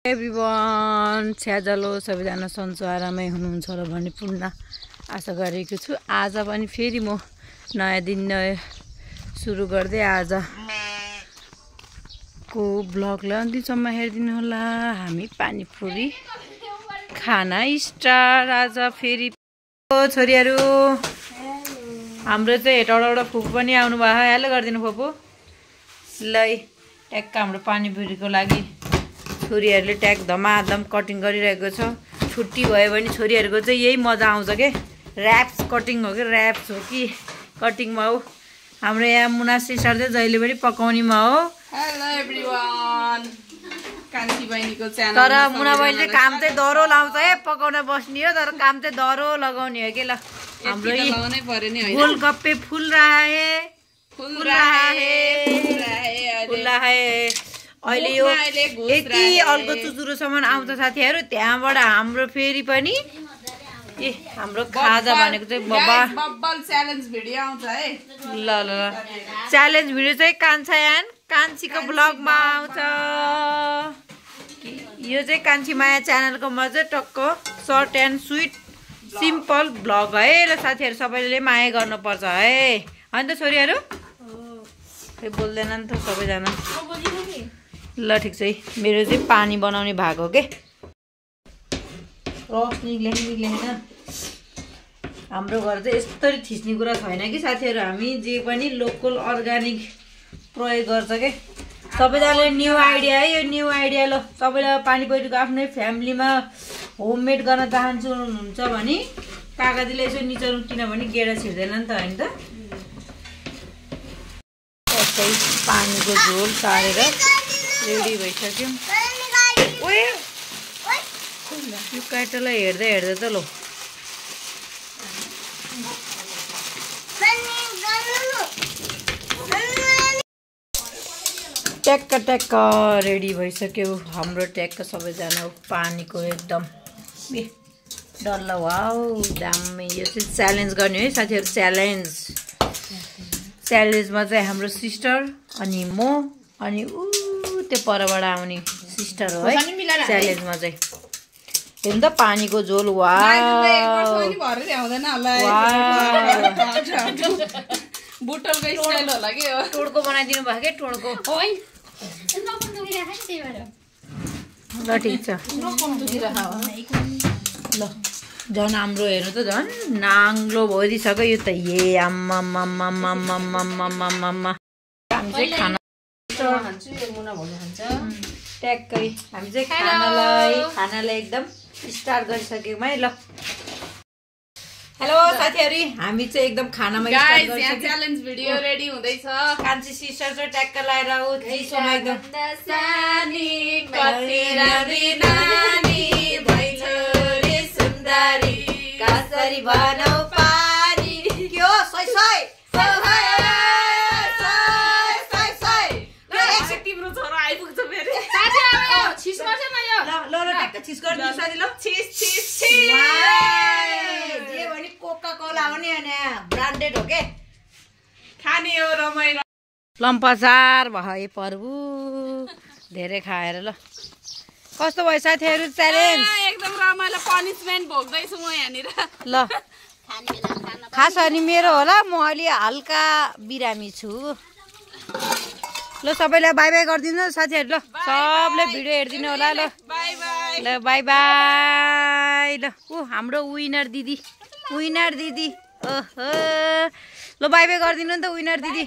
Everyone छ्याजलो सबैजना सन्चो आरामै हुनुहुन्छ र भन्ने पूर्ण आशा गरेको छु। आज पनि फेरि म नयाँ दिन सुरु गर्दै आजको ब्लगलाई अन्तिमसम्म हेरिदिनु होला। हामी पानीपुरी खाना स्टार आज फेरि। छोरीहरू हाम्रो चाहिँ हेटौँडा फुपू पनि आउनु भयो। हेलो गरिदिनु फुपू। ल ट्याक्क हाम्रो पानीपुरीको लागि छोरीहरूले ट्याग धमाधम कटिङ गरिरहेको छ। छुट्टी भयो भने छोरीहरूको चाहिँ यही मजा आउँछ के। ऱ्याप्स कटिङ हो कि ऱ्याप्स हो कि कटिङमा हो। हाम्रो यहाँ मुना सिस्टर चाहिँ जहिले पनि पकाउनेमा हो। हेलो एभ्रिवान, कान्छी बहिनीको च्यानल। तर मुना बहिनीले काम चाहिँ दह्रो लाउँछ है। पकाउन बस्ने हो तर काम चाहिँ दह्रो लगाउने हो कि। ल हाम्रो गोलगप्पे फुल रहा है अहिले यो यति अल्को चुचुरोसम्म आउँछ साथीहरू। त्यहाँबाट हाम्रो फेरि पनि हाम्रो खाजा भनेको चाहिँ बब्बल च्यालेन्ज भिडियो आउँछ है। ल ल च्यालेन्ज भिडियो चाहिँ कान्छीको ब्लगमा आउँछ। यो चाहिँ कान्छी माया च्यानलको म चाहिँ टक्क short and sweet simple blog है। ल साथीहरू सबैले माया गर्नुपर्छ है। होइन त छोरीहरू खै बोल्दैन नि त सबैजना। ल ठिक छ है। मेरो चाहिँ पानी बनाउने भएको के रस निक्लेन। हाम्रो घर चाहिँ यस्तरी थिच्ने कुरा छैन कि साथीहरू। हामी जे पनि लोकल अर्ग्यानिक प्रयोग गर्छ के। सबैजनाले न्यू आइडिया है। यो न्यू आइडिया ल सबैलाई पानीपुरीको आफ्नै फ्यामिलीमा होममेड गर्न चाहन्छु हुन्छ भने कागतीले यसो निचाउनु, किनभने गेडा छिर्दैन नि त। होइन त पानीको झोल काटेर रेडी भइसक्यो। यो काइटलाई हेर्दै त लो ट्याक्क रेडी भइसक्यो हाम्रो ट्याक्क सबैजना पानीको एकदम डल्ल। वाउ दामी। यो चाहिँ च्यालेन्ज गर्ने है साथीहरू। च्यालेन्जमा चाहिँ हाम्रो सिस्टर अनि म अनि त्यो परबाट आउने सिस्टर हो है। च्यालेन्जमा चाहिँ हेर्नु त पानीको झोल। टोड्को बनाइदिनु भयो क्या टोड्को। ल ठिक छ। ल झन् हाम्रो हेर्नु त झन् नाङ्लो भइदिइसक्यो यो त। ए आम्मा हामी चाहिँ ट्याक्कै हामी चाहिँ खानालाई एकदम स्टार्ट गरिसक्यौँ है। ल हेलो साथीहरू, हामी चाहिँ एकदम खानामा स्टार्ट गरिसक्यौँ। च्यालेन्ज भिडियो रेडी हुँदैछ। कान्छी सिस्टर चाहिँ ट्याक्क लाएर चिसोमा एकदम कसरी भनौ पानी के हो सय तिम्रो छोरा आइपुग्छ फेरि। जे भने कोका कोला हो नि ब्रान्डेड हो के खाने हो रमाइलो। लम्पसार भयो प्रभु धेरै खाएर। ल कस्तो भयो साथीहरू च्यालेन्ज? एकदम रमाइलो पनिसमेन्ट भोग्दैछु म यहाँनिर। ल खास अनि मेरो होला, म अलि हल्का बिरामी छु। ल सबैलाई बाई बाई गरिदिनु साथीहरू। ल सबले भिडियो हेरिदिनु होला। ल ल बाई बाई। ल हाम्रो विनर दिदी ओहो ल बाई बाई गरिदिनु नि त विनर दिदी।